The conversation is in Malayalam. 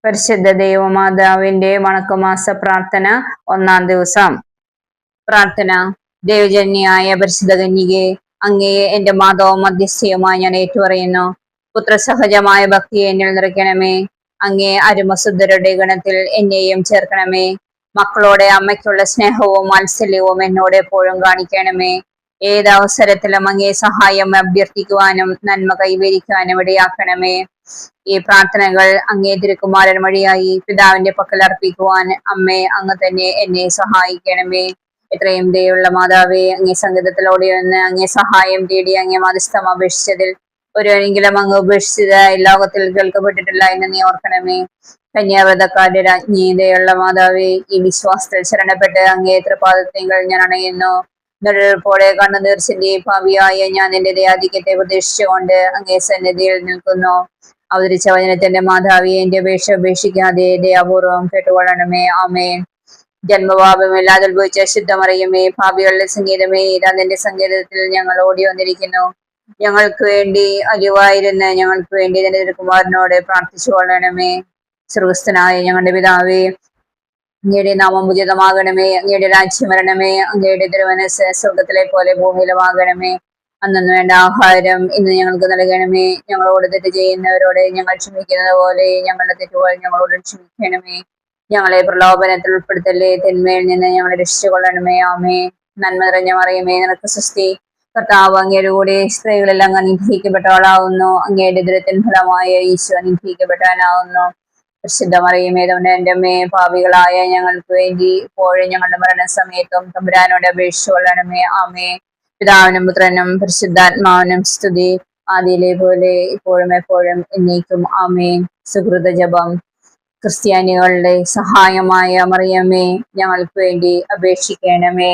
പരിശുദ്ധ ദൈവമാതാവിന്റെ വണക്കമാസ പ്രാർത്ഥന ഒന്നാം ദിവസം. പ്രാർത്ഥന. ദൈവജന്യായ പരിശുദ്ധ കന്യകെ, അങ്ങയെ എന്റെ മാതാവും മധ്യസ്ഥയുമായി ഞാൻ ഏറ്റുപറയുന്നു. പുത്രസഹജമായ ഭക്തിയെ എന്നിൽ നിറയ്ക്കണമേ. അങ്ങേ അരുമസുദ്ധരുടെ ഗണത്തിൽ എന്നെയും ചേർക്കണമേ. മക്കളോടെ അമ്മയ്ക്കുള്ള സ്നേഹവും വാത്സല്യവും എന്നോട് എപ്പോഴും കാണിക്കണമേ. ഏതവസരത്തിലും അങ്ങേ സഹായം അഭ്യർത്ഥിക്കുവാനും നന്മ കൈവരിക്കാനും ഇടയാക്കണമേ. ഈ പ്രാർത്ഥനകൾ അങ്ങേ തിരുക്കുമാരൻ വഴിയായി പിതാവിന്റെ പക്കൽ അർപ്പിക്കുവാൻ അമ്മേ അങ്ങ് തന്നെ എന്നെ സഹായിക്കണമേ. എത്രയും ദയുള്ള മാതാവേ, അങ്ങേ സംഗീതത്തിലൂടെ ഒന്ന് അങ്ങേ സഹായം തേടി അങ്ങേ മധ്യസ്ഥം അപേക്ഷിച്ചതിൽ ഒരുവരെങ്കിലും അങ്ങ് ഉപേക്ഷിച്ചത് ലോകത്തിൽ കേൾക്കപ്പെട്ടിട്ടില്ല എന്ന് നീ ഓർക്കണമേ. കന്യാവ്രതക്കാരുടെ രാജ്ഞീതയുള്ള മാതാവേ, ഈ വിശ്വാസത്തിൽ ശരണപ്പെട്ട് അങ്ങേ തൃപാദത്തിങ്കൽ ഞാൻ അണയുന്നു. നെടുപ്പോടെ കണ്ണുനീർ ചിന്തി ഭാവിയായ ഞാൻ നിന്റെ ദയാധിക്യത്തെ പ്രതീക്ഷിച്ചുകൊണ്ട് അങ്ങേ സന്നിധിയിൽ നിൽക്കുന്നു. അവതരിച്ച വചനത്തിന്റെ മാതാവി എന്റെ അപേക്ഷ ഉപേക്ഷിക്കാതെ ദയാപൂർവം കേട്ടുകൊള്ളണമേ. ആമേൻ. ജന്മപാപമില്ലാതെ ഉത്ഭവിച്ച ശുദ്ധമറിയമേ, ഭാവികളുടെ സംഗീതമേ, ഇതാ നിന്റെ സംഗീതത്തിൽ ഞങ്ങൾ ഓടി വന്നിരിക്കുന്നു. ഞങ്ങൾക്ക് വേണ്ടി അലിവായിരുന്ന് ഞങ്ങൾക്ക് വേണ്ടി നിന്റെ തിരുക്കുമാരനോട് പ്രാർത്ഥിച്ചു കൊള്ളണമേ. സ്വർഗസ്ഥനായ ഞങ്ങളുടെ പിതാവേ, അങ്ങയുടെ നാമം ഉചിതമാകണമേ. അങ്ങയുടെ രാജ്യം വരണമേ. അങ്ങയുടെ തിരുമനസ്സ് സ്വർഗത്തിലെ പോലെ ഭൂമിയിലുമാകണമേ. അന്നു വേണ്ട ആഹാരം ഇന്ന് ഞങ്ങൾക്ക് നൽകണമേ. ഞങ്ങളോട് തെറ്റ് ചെയ്യുന്നവരോട് ഞങ്ങൾ ക്ഷമിക്കുന്നത് പോലെ ഞങ്ങളുടെ തെറ്റുകൾ ഞങ്ങളോട് ക്ഷമിക്കണമേ. ഞങ്ങളെ പ്രലോഭനത്തിൽ ഉൾപ്പെടുത്തല്ലേ, തിന്മയിൽ നിന്ന് ഞങ്ങളെ രക്ഷിച്ചുകൊള്ളണമേ. ആമേ. നന്മ നിറഞ്ഞ മറിയമേ, നിനക്ക് സ്വസ്തി. കർത്താവ് അങ്ങയുടെ കൂടെ സ്ത്രീകളെല്ലാം അങ്ങ് അനുഗ്രഹിക്കപ്പെട്ടവളാവുന്നു. അങ്ങയുടെ ദുരിതത്തിൻ ഫലമായ ഈശോ അനുഗ്രഹിക്കപ്പെട്ടവനാവുന്നു. പരിശുദ്ധ മറിയമേ, എന്റെ അമ്മേ, പാപികളായ ഞങ്ങൾക്ക് വേണ്ടി ഇപ്പോഴും ഞങ്ങളുടെ മരണസമയത്തും തമ്പുരാനോട് അപേക്ഷിച്ചു കൊള്ളണമേ. ആമേ. പിതാവിനും പുത്രനും പരിശുദ്ധാത്മാവിനും സ്തുതി, ആദിയിലെ പോലെ ഇപ്പോഴും എപ്പോഴും എന്നേക്കും. ആമേൻ. സുഹൃത ജപം. ക്രിസ്ത്യാനികളുടെ സഹായമായ മറിയമേ, ഞങ്ങൾക്ക് വേണ്ടി അപേക്ഷിക്കണമേ.